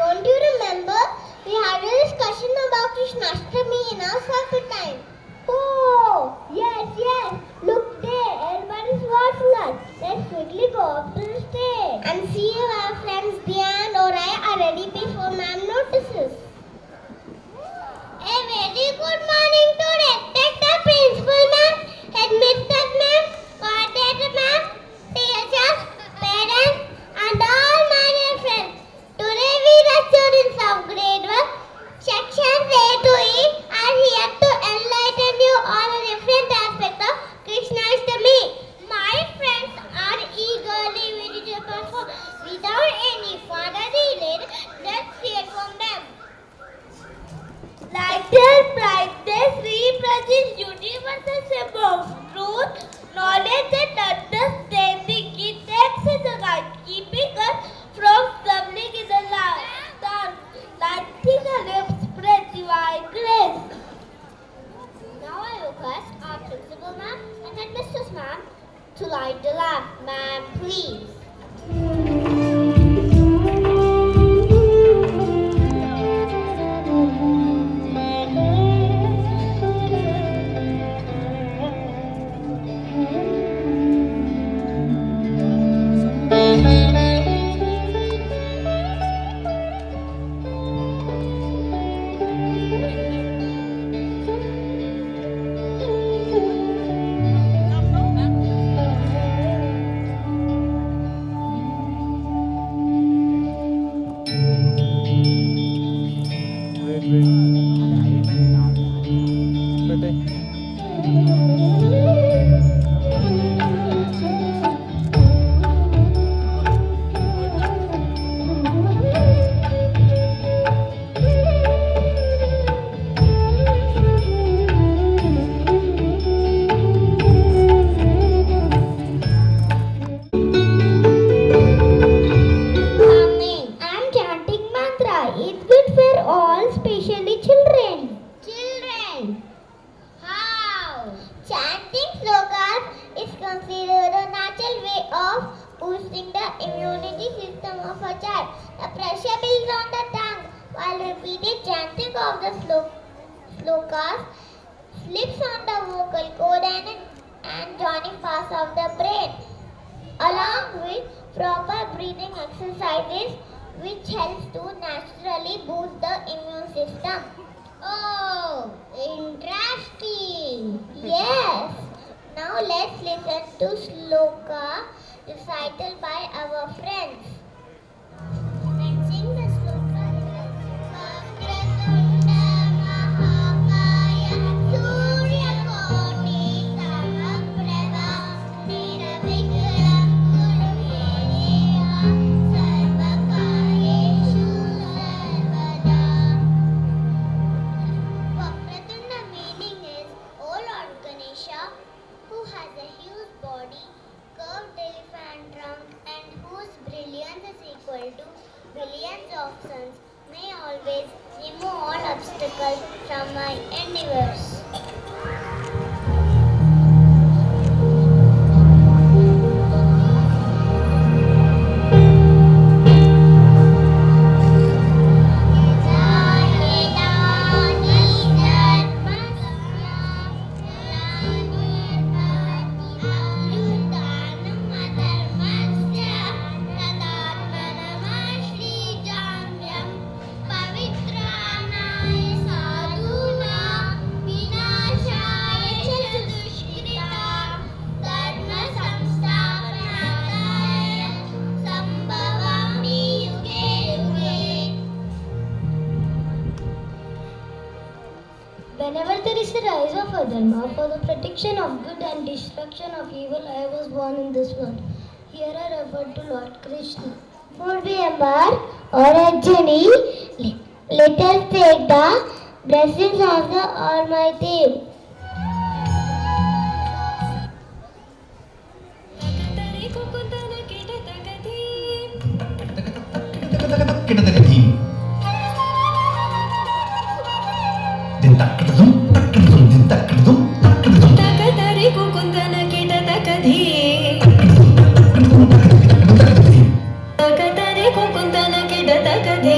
Don't you remember? We had a discussion about Krishnashtami in our circle time. Oh, yes. Look there, everybody's watching us. Let's quickly go up to the stage and see if our friends Diane or I are ready before ma'am notices. A very good morning to respected principal ma'am, headmistress ma'am, coordinator ma'am, teachers, parents, and all my dear friends. Today we the students of grade 1, sections A to E are here to enlighten you on a different aspect of Krishnashtami. My friends are eagerly waiting to perform. Without any further delay, let's hear from them. Lighter brightness represents universal symbol of truth, knowledge and understanding. It acts as a guide, keeping us from stumbling in the dark. Lighting a lamp spreads divine grace. Now I request our principal ma'am and headmistress ma'am to light the lamp. Ma'am, please. Slokas slips on the vocal cord and joining parts of the brain, along with proper breathing exercises which helps to naturally boost the immune system. Oh, interesting. Yes. Now let's listen to sloka recital by our friends. Let's sing the sloka. Vakratunda Mahakaya Surya Koti Samaprabha Niravikram Kuruyeya Sarvakareshu Sarvada. Vakratunda meaning is, O Lord Ganesha, who has a huge body, curved elephant trunk, and whose brilliance is equal to billions of suns, may always remove all obstacles from my endeavors. Whenever there is a rise of adharma for the protection of good and destruction of evil, I was born in this world. Here I refer to Lord Krishna. For we embark on a journey, let us take the blessings of the Almighty. Takatare kukuntana kida takadi.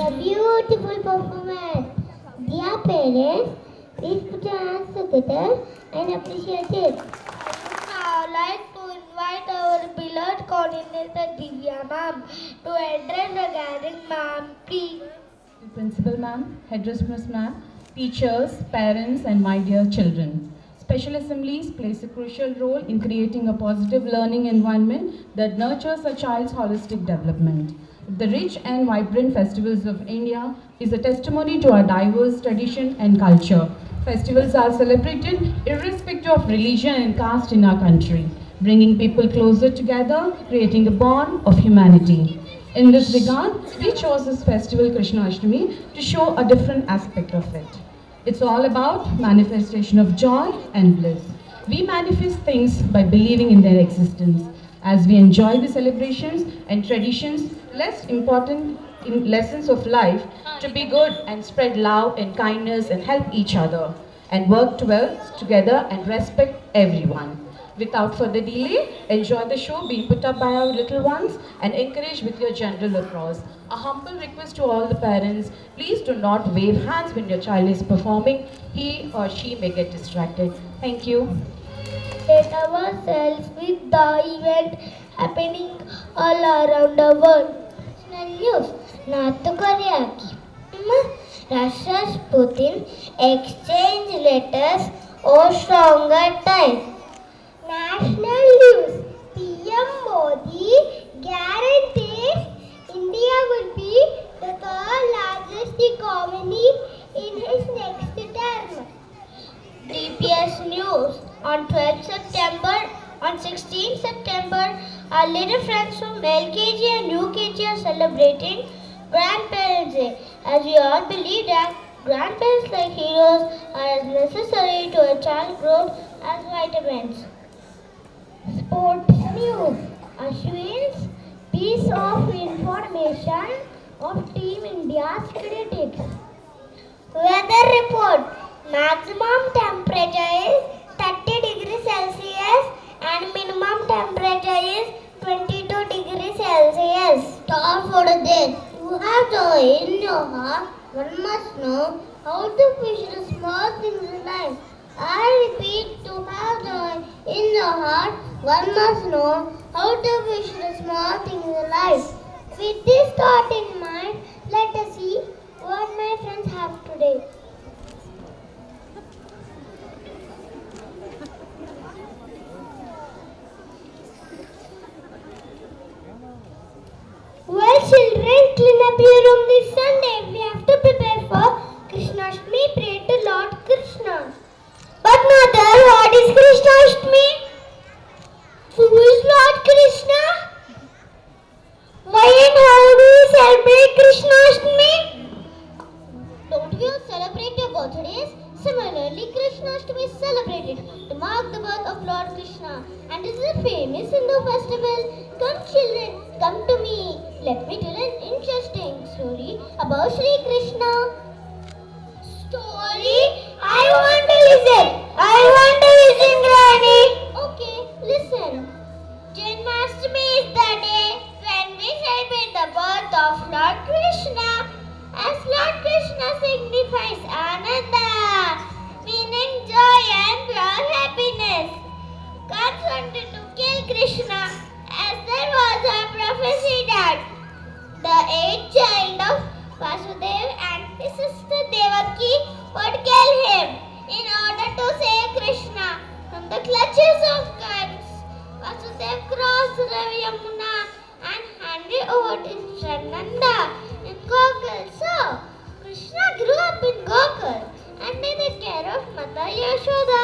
The beautiful performance. Dear parents, please put your hands together and appreciate it. I would like to invite our beloved coordinator Divya ma'am to address the gathering. Ma'am, please. Principal ma'am, headmistress ma'am, teachers, parents and my dear children. Special assemblies plays a crucial role in creating a positive learning environment that nurtures a child's holistic development. The rich and vibrant festivals of India is a testimony to our diverse tradition and culture. Festivals are celebrated irrespective of religion and caste in our country, bringing people closer together, creating a bond of humanity. In this regard, we chose this festival Krishna Ashtami to show a different aspect of it. It's all about manifestation of joy and bliss. We manifest things by believing in their existence. As we enjoy the celebrations and traditions, less important in lessons of life to be good and spread love and kindness and help each other and work well together and respect everyone. Without further delay, enjoy the show being put up by our little ones and encourage with your general applause. A humble request to all the parents, please do not wave hands when your child is performing. He or she may get distracted. Thank you. Let ourselves with the event happening all around the world. National news. North Korea Russia's Putin exchange letters or stronger ties. National news. PM Modi guarantees India will be the third largest economy in his next term. DPS News. On 12th September, on 16th September, our little friends from LKG and UKG are celebrating Grandparents' Day, as we all believe that grandparents like heroes are as necessary to a child's growth as vitamins. Sports News. Ashwin's piece of information of Team India's critics. Weather report. Maximum temperature is 30 degrees Celsius and minimum temperature is 22 degrees Celsius. Star for the day. You have joy in your heart. One must know how to fish the small things in life. I repeat, to have joy in your heart, one must know how to fish the small things in life. With this thought in mind, let us see what my friends have today. Well, children, clean up your room this Sunday. We have to Krishnashtami? Who is Lord Krishna? Why and how do you celebrate Krishnashtami? Don't we all celebrate your birthdays? Similarly, Krishnashtami is celebrated to mark the birth of Lord Krishna, and this is a famous Hindu festival. Come children, come to me. Let me tell an interesting story about Sri Krishna. Story? I want to listen. I want to listen, Granny. Okay, listen. Janmashtami is the day when we celebrate the birth of Lord Krishna, as Lord Krishna signifies Ananda, meaning joy and pure happiness. God wanted to kill Krishna, as there was a prophecy that the eighth child of Vasudev and his sister Devaki would kill him in order to save Krishna from the clutches of gods. Vasudev crossed the Yamuna and handed over to his friend Nanda in Gokul. So, Krishna grew up in Gokul under the care of Mata Yashoda.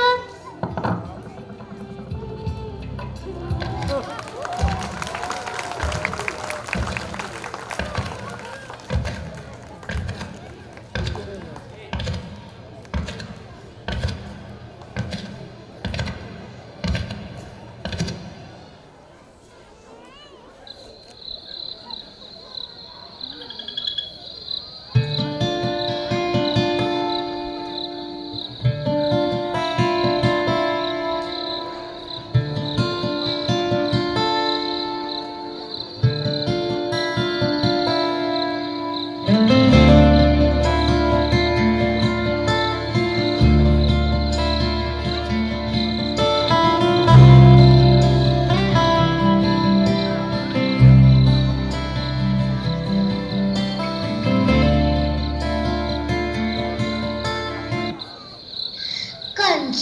Kans,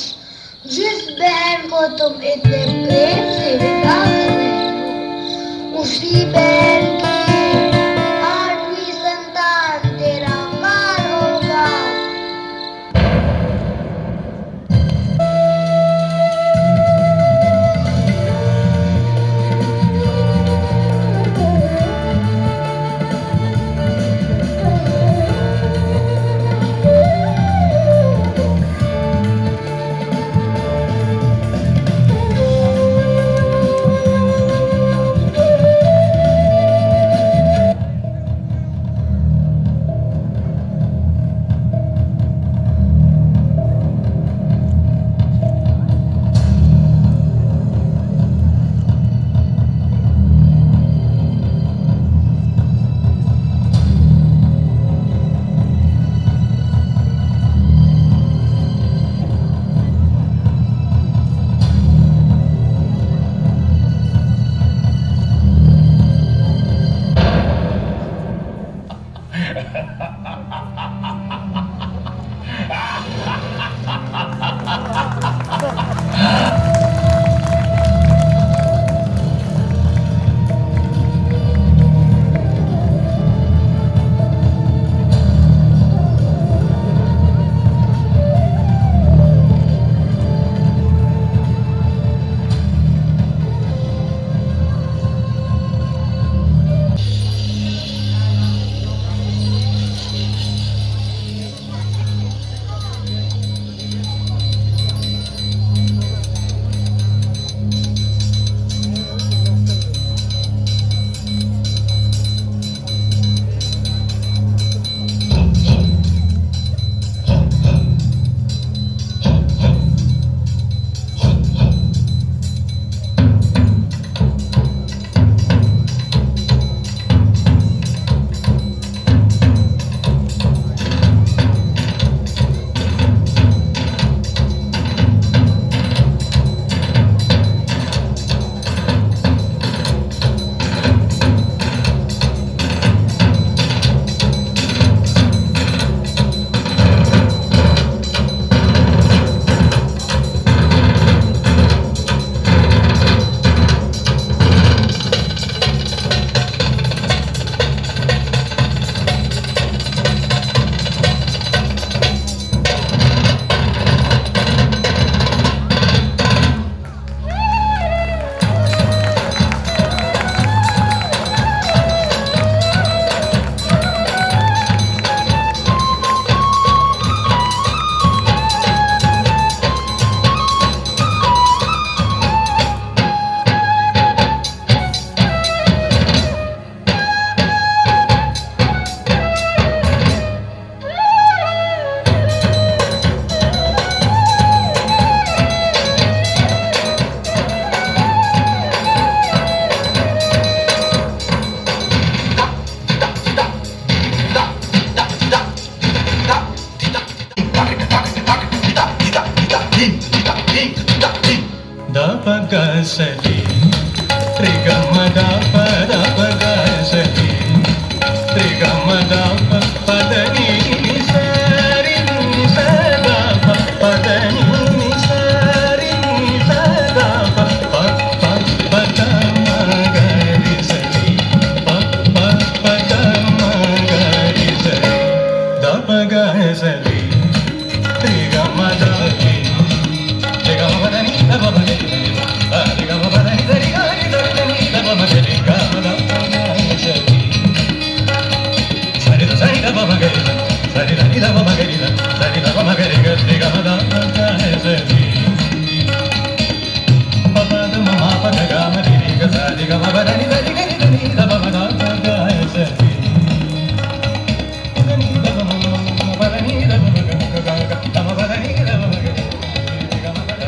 जिस बहन को तुम इतने प्रेम से विदा कर रहे हो, उसी बहन की 8वीं संतान तेरा काल होगा। da pa pa da ni ni sa ri ni sa da pa pa da ni ni sa ri ni sa da pa pa pa pa da ma ga ri sa ri pa pa pa da ma ga ri sa ri da pa ga sa ri ri ga ma da ri ga ma da ni da pa ma ga ri ga ma da ni da ri ga ni da ni da pa ma ga ri ga ma da pa ga sa ri Sari da ba ga ri sari da ni da ba ga ri sari da ba ga ri ga ri ga da ga sa ri pa pa da ma ma pa ga ma ri ri ga sa ri ga ma ba da ni da ri ga ni da ni da ba ga ga sa ri da ni da ba ma ba da ni da ba ga ga da ma ba da ni da ba ga ri ga ma ba da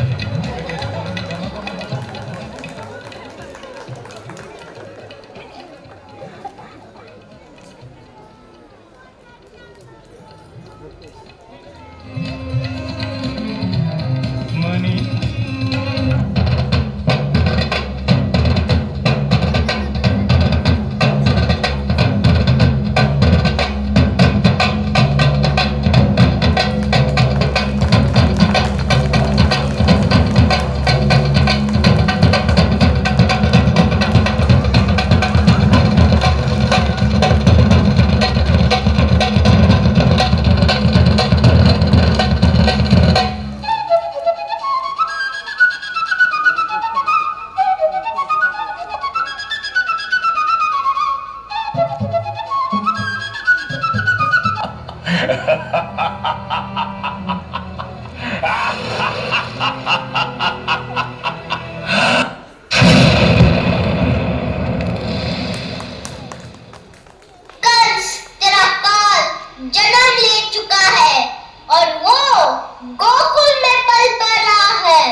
money Kans तेरा काल जन्म ले चुका है और वो गोकुल में पल कर रहा है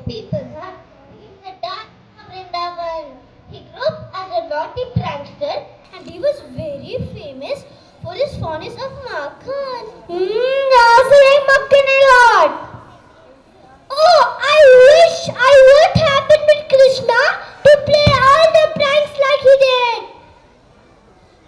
people have seen the dark of Vrindavan. He grew up as a naughty prankster and he was very famous for his fondness of Makhan. Also like Makhan a lot. Oh, I wish I would happen with Krishna to play all the pranks like he did.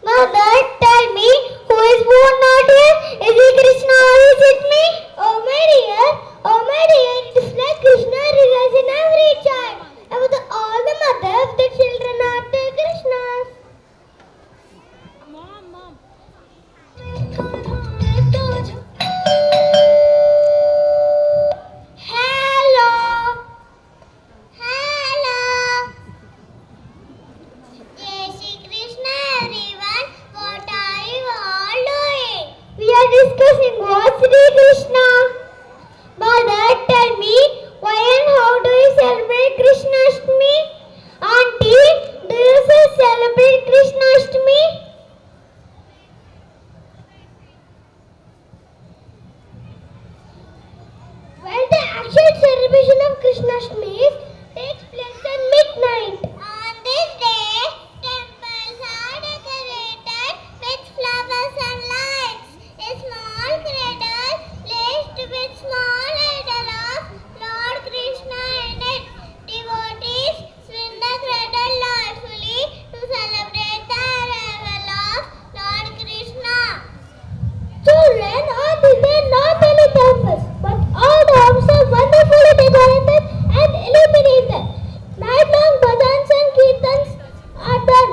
Mother, tell me, who is more naughty? Is it Krishna or is it me? Oh my dear, it is like Krishna resides in every child. And with all the mothers, the children are the Krishnas. Mom. Hello. Jai Shri Krishna everyone. What are you all doing? We are discussing what Shri Krishna. Mother, tell me, why and how do you celebrate Krishnashtami? Auntie, do you celebrate Krishnashtami? Well, the actual celebration of Krishnashtami takes place at midnight. On this day, temples are decorated with flowers and lights. A small cradle placed with small idol of Lord Krishna in it. Devotees swing the cradle joyfully to celebrate the arrival of Lord Krishna. Children, on this day not only temples, but all the homes are wonderfully decorated and illuminated. Night-long bhajans and kirtans are done.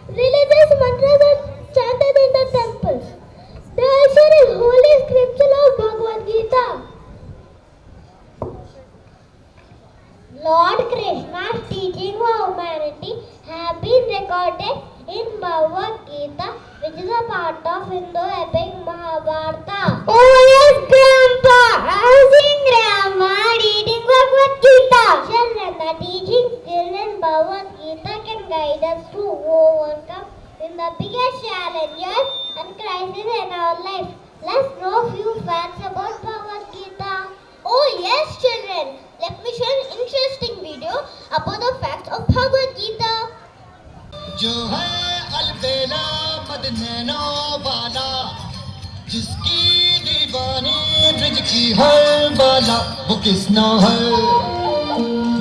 Religious mantras are chanted in the temples. They also read holy scripture of Bhagavad Gita. Lord Krishna's teaching for humanity have been recorded in Bhagavad Gita, which is a part of Hindu epic Mahabharata. Oh yes, Grandpa! I have seen Grandma reading Bhagavad Gita. Children, the teachings given in Bhagavad Gita can guide us to overcome in the biggest challenges and crises in our life. Let's know a few facts about Bhagavad Gita. Oh yes, children. Let me show an interesting video about the facts of Bhagavad Gita. जो है अलबेला मदनैनो वाला, जिसकी दीवानी bridge की हर बाला, वो किसना है,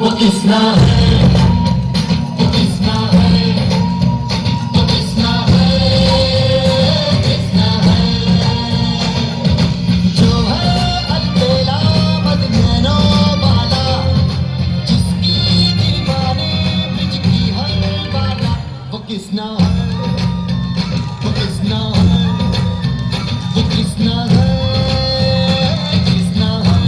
वो किसना है, वो किसना है, वो किसना है, किसना है। जो है अलबेला मदनैनो वाला, जिसकी दीवानी ब्रिज की हर बाला, वो किसना है, वो किसना है, वो किसना है, किसना है।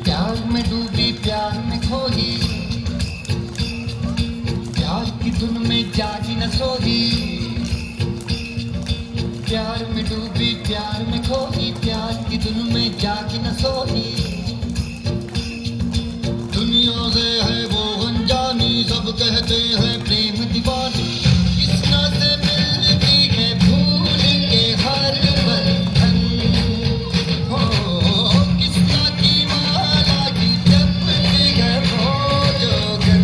प्यार में डूबी प्यार में खोई, प्यार की धुन में जागी न सोई। प्यार में डूबी प्यार में खोई, प्यार की धुन में जागी न सोई। दुनिया से है वो अनजानी, सब कहते हैं प्रेम दीवानी। किसना से मिलती है भूल के हर बंधन, हो किसना की माला की जपती है वो जोगन।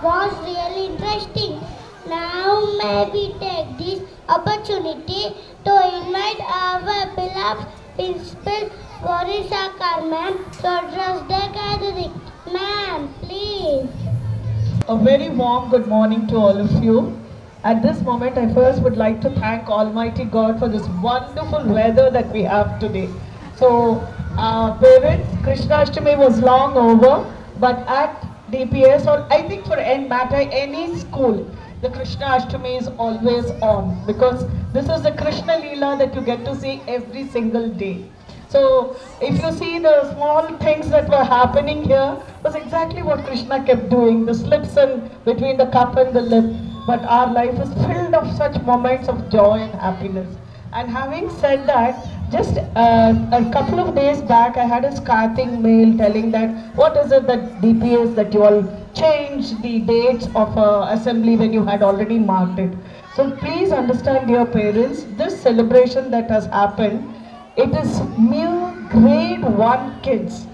was really interesting. Now may we take this opportunity to invite our beloved Principal Borisa Ma'am to address the gathering. Ma'am, please. A very warm good morning to all of you. At this moment, I first would like to thank Almighty God for this wonderful weather that we have today. So, parents, Krishnashtami was long over, but at DPS, or I think for any matter, any school, the Krishnashtami is always on, because this is the Krishna Leela that you get to see every single day. So if you see the small things that were happening here was exactly what Krishna kept doing, the slips in between the cup and the lip. But our life is filled of such moments of joy and happiness. And having said that, just a couple of days back I had a scathing mail telling that what is it that DPS that you all changed the dates of assembly when you had already marked it. So please understand, dear parents, this celebration that has happened, it is mere grade 1 kids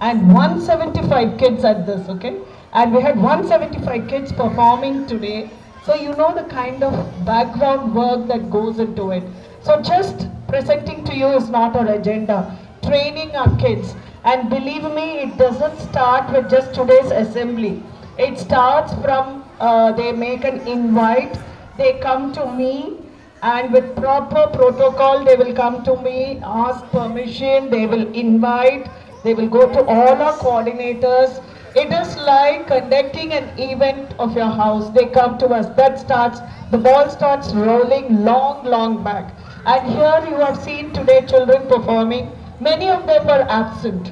and 175 kids at this, okay? And we had 175 kids performing today. So you know the kind of background work that goes into it. So just presenting to you is not our agenda. Training our kids. And believe me, it doesn't start with just today's assembly. It starts from, they make an invite, they come to me, and with proper protocol they will come to me, ask permission, they will invite, they will go to all our coordinators. It is like conducting an event of your house. They come to us. That starts, the ball starts rolling long back. And here you have seen today children performing. Many of them were absent.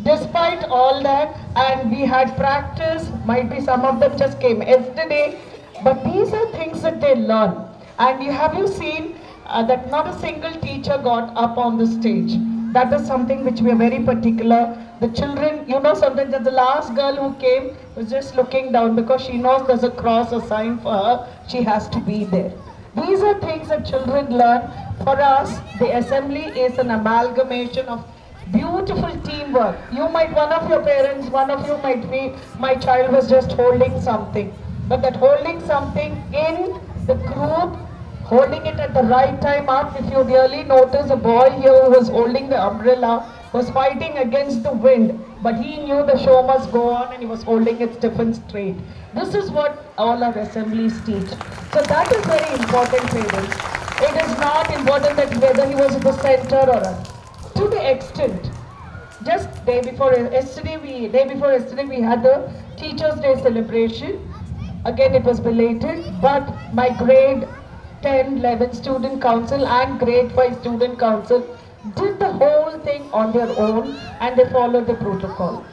Despite all that, and we had practice, might be some of them just came yesterday, but these are things that they learn. And have you seen that not a single teacher got up on the stage? That is something which we are very particular. The children, you know, sometimes the last girl who came was just looking down because she knows there's a cross, a sign for her. She has to be there. These are things that children learn. For us, the assembly is an amalgamation of beautiful teamwork. You might, one of your parents, one of you might be, my child was just holding something. But that holding something in the group, holding it at the right time up. If you really notice, a boy here who was holding the umbrella was fighting against the wind, but he knew the show must go on and he was holding it stiff and straight. This is what all our assemblies teach. So that is very important, parents. It is not important that whether he was in the center or not. To the extent, just day before yesterday we had the Teachers' Day celebration. Again, it was belated, but my grade 10, 11 student council and grade 5 student council did the whole thing on their own and they followed the protocol.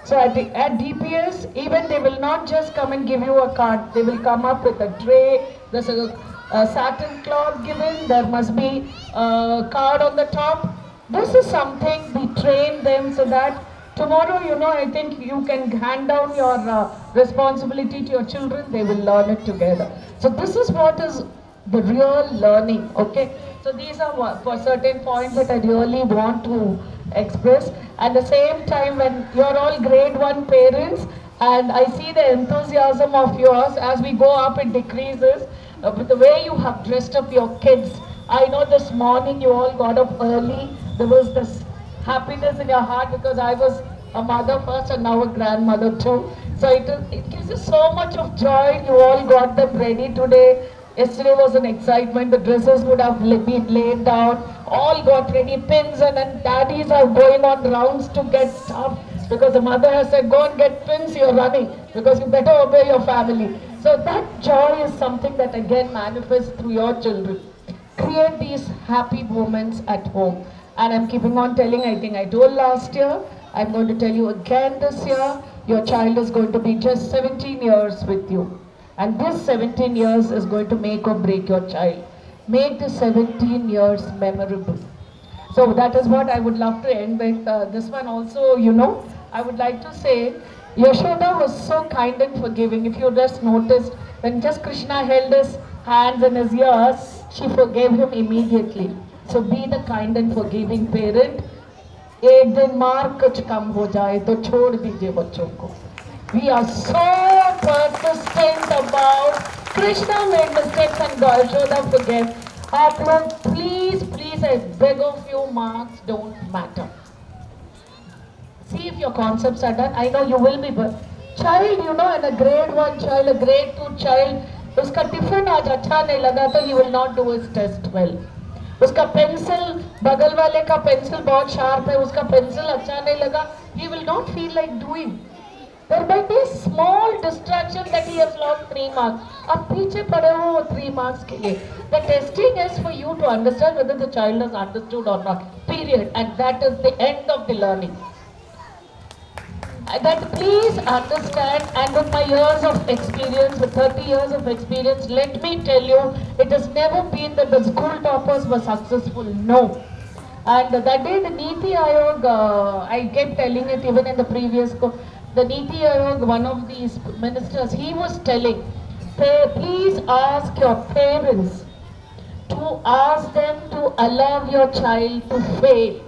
So at DPS, even they will not just come and give you a card, they will come up with a tray, there's a satin cloth given, there must be a card on the top. This is something we train them so that tomorrow, you know, I think you can hand down your responsibility to your children, they will learn it together. So this is what is the real learning, okay? So these are for certain points that I really want to express. At the same time, when you're all grade 1 parents, and I see the enthusiasm of yours, as we go up it decreases, but the way you have dressed up your kids, I know this morning you all got up early, there was this happiness in your heart because I was a mother first and now a grandmother too. So it gives you so much of joy. You all got them ready today. Yesterday was an excitement. The dresses would have been laid down. All got ready. Pins and daddies are going on rounds to get stuff because the mother has said, go and get pins, you're running because you better obey your family. So that joy is something that again manifests through your children. Create these happy moments at home. And I'm keeping on telling, I think I told last year, I'm going to tell you again this year, your child is going to be just 17 years with you. And this 17 years is going to make or break your child. Make the 17 years memorable. So that is what I would love to end with. This one also, you know, I would like to say, Yashoda was so kind and forgiving. If you just noticed, when just Krishna held his hands and his ears, she forgave him immediately. So be the kind and forgiving parent. एक दिन मार कुछ कम हो जाए तो छोड़ दीजिए बच्चों को. We are so persistent about Krishna made mistakes and Yashoda forgave. आप लोग please I beg of you, marks don't matter. See if your concepts are done. I know you will be, but child, you know, and a grade 1 child, a grade 2 child, उसका tiffin आज अच्छा नहीं लगा तो he will not do his test well. उसका pencil, बगल वाले का पेंसिल बहुत शार्प है, उसका पेंसिल अच्छा नहीं लगा, he will not feel like doing. There might be a small distraction that he has lost 3 marks. आप पीछे पड़े हो 3 marks के लिए. The testing is for you to understand whether the child has understood or not. Period. And that is the end of the learning. That please understand, and with my years of experience, with 30 years of experience, let me tell you, it has never been that the school toppers were successful. No. And that day the Niti Aayog, I kept telling it even in the previous, the Niti Aayog, one of these ministers, he was telling, please ask your parents to ask them to allow your child to fail.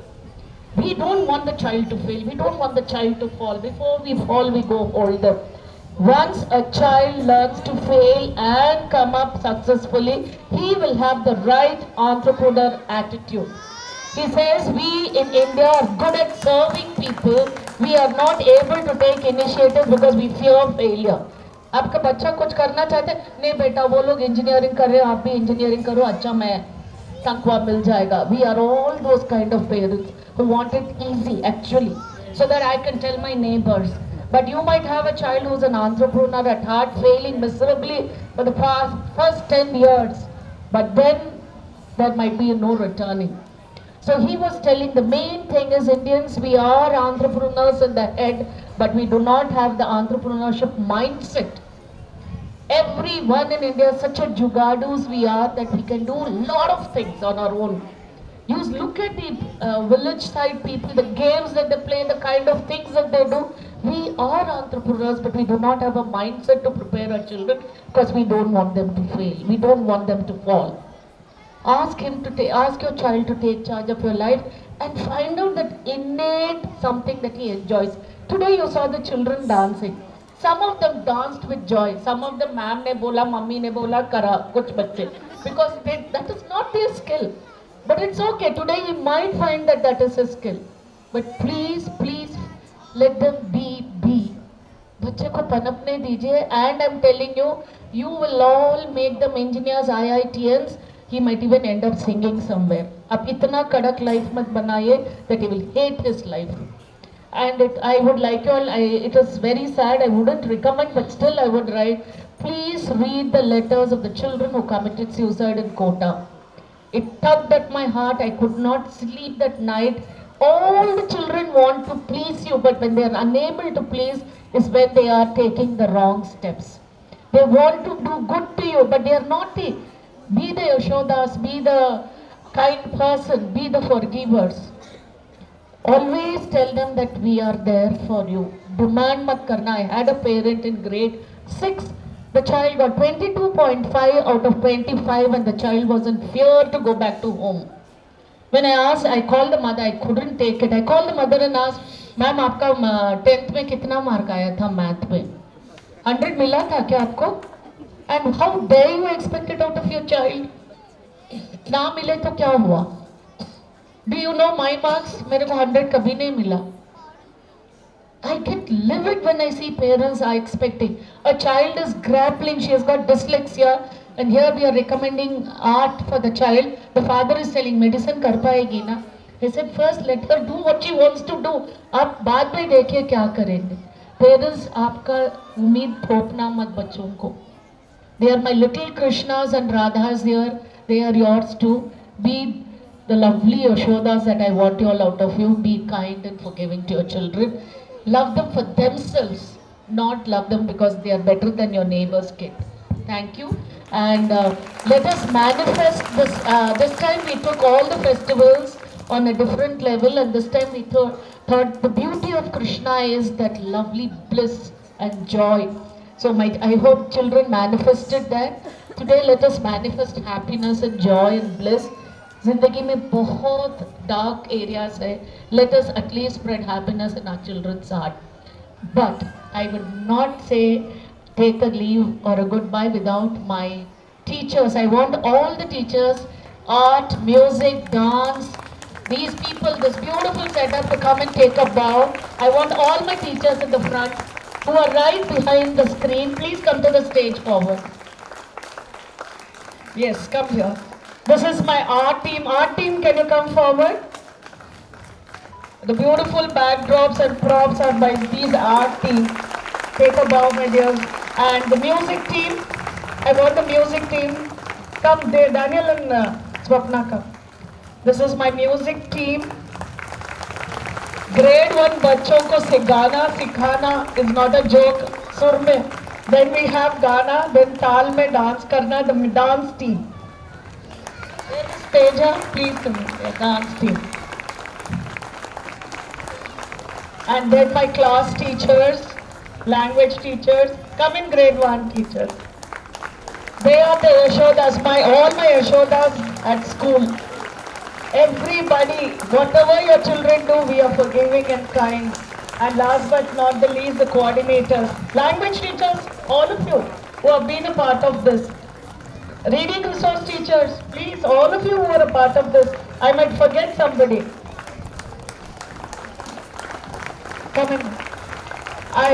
We don't want the child to fail. We don't want the child to fall. Before we fall, we go older. Once a child learns to fail and come up successfully, he will have the right entrepreneur attitude. He says we in India are good at serving people. We are not able to take initiative because we fear failure. आपका बच्चा कुछ करना चाहते नहीं बेटा वो लोग engineering कर रहे हो आप भी इंजीनियरिंग करो अच्छा मैं तनख्वाह मिल जाएगा. We are all those kind of parents who want it easy actually so that I can tell my neighbors. But you might have a child who's an entrepreneur at heart failing miserably for the first 10 years. But then there might be no returning. So he was telling the main thing is Indians, we are entrepreneurs in the head, but we do not have the entrepreneurship mindset. Everyone in India is such a jugadus we are that we can do a lot of things on our own. You look at the village side people, the games that they play, the kind of things that they do. We are entrepreneurs, but we do not have a mindset to prepare our children because we don't want them to fail. We don't want them to fall. Ask your child to take charge of your life and find out that innate something that he enjoys. Today you saw the children dancing. Some of them danced with joy. Some of them, ma'am ne bola, mummy ne bola, kara, kuch bacche. Because that is not their skill. But it's okay. Today you might find that that is a skill. But please let them be. बच्चे को पनपने दीजिए. And I'm telling you, you will all make them engineers, IITians. He might even end up singing somewhere. आप इतना कड़क life मत बनाइए that he will hate his life. And I would like you all, it is very sad, I wouldn't recommend, but still I would write, please read the letters of the children who committed suicide in Kota. It tugged at my heart, I could not sleep that night. All the children want to please you, but when they are unable to please is when they are taking the wrong steps. They want to do good to you, but they are naughty. Be the Yashodas, be the kind person, be the forgivers. Always tell them that we are there for you. Demand mat karna. I had a parent in grade 6. The child got 22.5 out of 25 and the child was in fear to go back to home. When I asked, I called the mother, I couldn't take it. I called the mother and asked, ma'am, आपका 10th में कितना mark आया था math में? 100 मिला था क्या आपको? And how dare you expect it out of your child? ना मिले तो क्या हुआ? Do you know my marks? मेरे को 100 कभी नहीं मिला. I get livid when I see parents are expecting. A child is grappling, she has got dyslexia, and here we are recommending art for the child. The father is telling medicine कर पाएगी ना? He said first let her do what she wants to do. आप बाद में देखिए क्या करेंगे. Parents आपका उम्मीद थोपना मत बच्चों को. They are my little Krishnas and Radhas here. They are yours too. Be the lovely Yashodas that I want you all out of you. Be kind and forgiving to your children. Love them for themselves, not love them because they are better than your neighbor's kid. Thank you. And let us manifest this. This time we took all the festivals on a different level, and this time we thought the beauty of Krishna is that lovely bliss and joy. So I hope children manifested that. Today let us manifest happiness and joy and bliss. जिंदगी में बहुत dark areas है. Let us at least spread happiness in our children's heart. But I would not say take a leave or a goodbye without my teachers. I want all the teachers, art, music, dance, these people, this beautiful setup to come and take a bow. I want all my teachers in the front who are right behind the screen. Please come to the stage forward. Yes, come here. This is my art team. Art team, can you come forward? The beautiful backdrops and props are by these art team. Take a bow, my dears. And the music team, I want the music team. Come there, Daniel and Swapna, come. This is my music team. Grade 1 बच्चों को गाना सिखाना is not a joke. सुर में. Then we have गाना, then ताल में dance करना, the dance team. Where is Teja? Please come here, dance team. And then my class teachers, language teachers, come in grade 1 teachers. They are the Yashodas, all my Yashodas at school. Everybody, whatever your children do, we are forgiving and kind. And last but not the least, the coordinators, language teachers, all of you who have been a part of this. Reading resource teachers, please, all of you who are a part of this. I might forget somebody. Come in.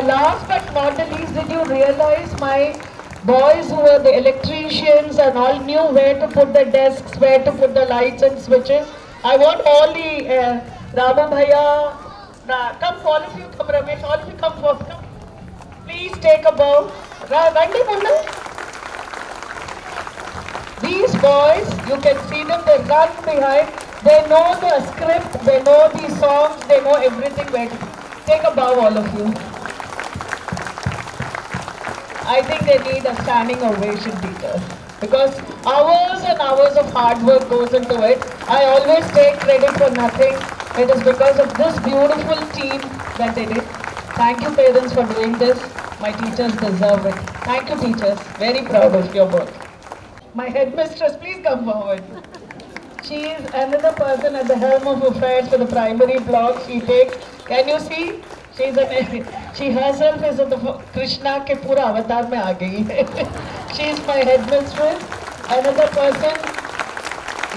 Last but not the least, did you realize my boys who were the electricians and all knew where to put the desks, where to put the lights and switches? I want all the Ramu Bhaiya, come all of you, come Ramesh, all of you come forward, come. Please take a bow. Randi Munna. These boys, you can see them, they run behind, they know the script, they know the songs, they know everything where to. Take a bow, all of you. I think they need a standing ovation, teachers, because hours and hours of hard work goes into it. I always take credit for nothing. It is because of this beautiful team that they did. Thank you, parents, for doing this. My teachers deserve it. Thank you, teachers. Very proud of your work. My headmistress, please come forward. She is another person at the helm of affairs for the primary block. She takes, can you see? She herself is in the Krishna ke pura avatar mein aa gayi hai. She is my headmistress. Another person,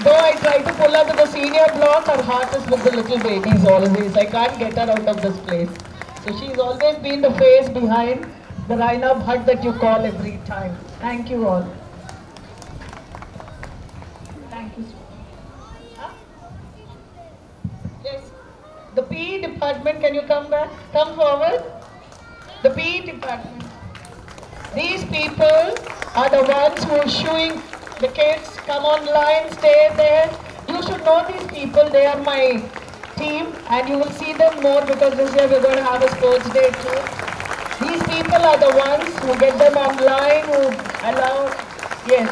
though I try to pull her to the senior block, her heart is with the little babies always. I can't get her out of this place. So she's always been the face behind the Raina Bhatt that you call every time. Thank you all. Thank you so much. Huh? Yes. The PE department, can you come back? Come forward. The PE department. These people are the ones who are showing the kids, come online, stay there. You should know these people. They are my team and you will see them more because this year we're going to have a sports day too. These people are the ones who get them online, who allow, yes.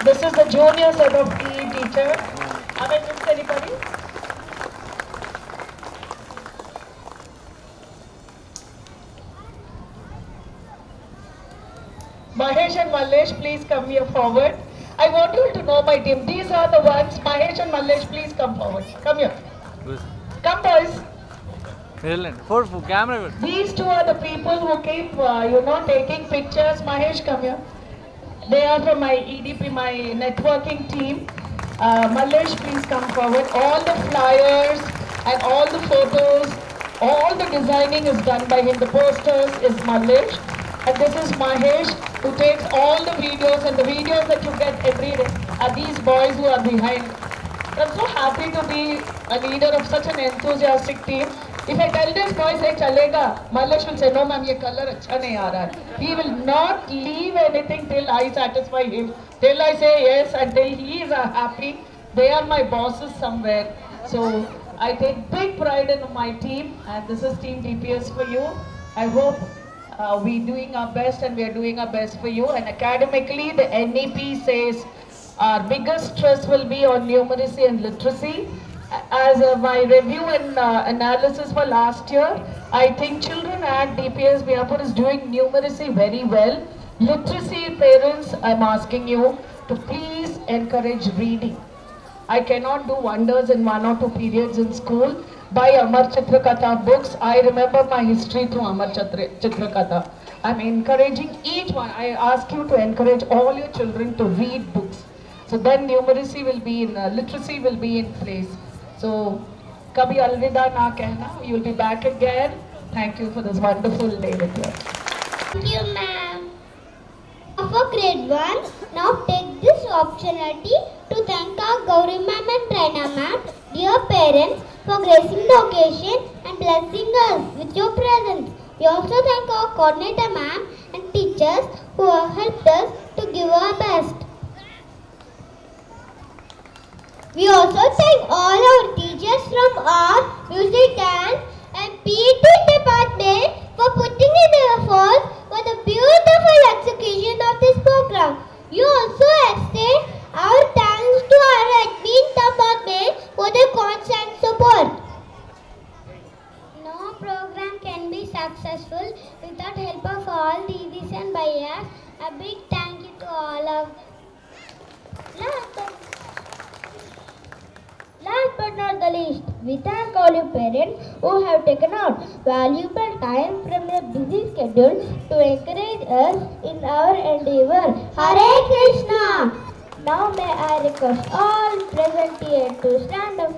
This is the junior set of PE teacher. Have I missed anybody? Mahesh and Mallesh, please come here forward. I want you to know my team. These are the ones. Mahesh and Mallesh, please come forward. Come here. Come, boys. For camera. These two are the people who keep, taking pictures. Mahesh, come here. They are from my EDP, my networking team. Mallesh, please come forward. All the flyers and all the photos, all the designing is done by him. The posters is Mallesh. And this is Mahesh, who takes all the videos, and the videos that you get every day are these boys who are behind. I'm so happy to be a leader of such an enthusiastic team. If I tell this boy, say, chalega, Mallesh will say, no ma'am, ye color acha nahi aa raha hai. He will not leave anything till I satisfy him. Till I say yes, until he is happy. They are my bosses somewhere. So I take big pride in my team, and this is Team DPS for you. I hope we're doing our best, and we are doing our best for you. And academically, the NEP says our biggest stress will be on numeracy and literacy. As my review and analysis for last year, I think children at DPS Biyapur is doing numeracy very well. Literacy, parents, I'm asking you to please encourage reading. I cannot do wonders in 1 or 2 periods in school. buy Amar Chitrakatha books. I remember my history through Amar Chitrakatha. I'm encouraging each one. I ask you to encourage all your children to read books. So then numeracy will be in, literacy will be in place. So, kabhi alvida na kehna. You will be back again. Thank you for this wonderful day with you. Thank you, ma'am. For grade 1, now take this opportunity to thank our Gauri ma'am and Raina ma'am, dear parents, for gracing the occasion and blessing us with your presence. We also thank our coordinator ma'am and teachers who have helped us to give our best. We also thank all our teachers from art, music, dance and PET department for putting in the effort for the beautiful execution of this program. You also extend our thanks to our admin department for their constant support. No program can be successful without help of all didis and bhaias. A big thank you to all of Last but not the least, we thank all your parents who have taken out valuable time from their busy schedule to encourage us in our endeavor. Hare Krishna! Now may I request all present here to stand up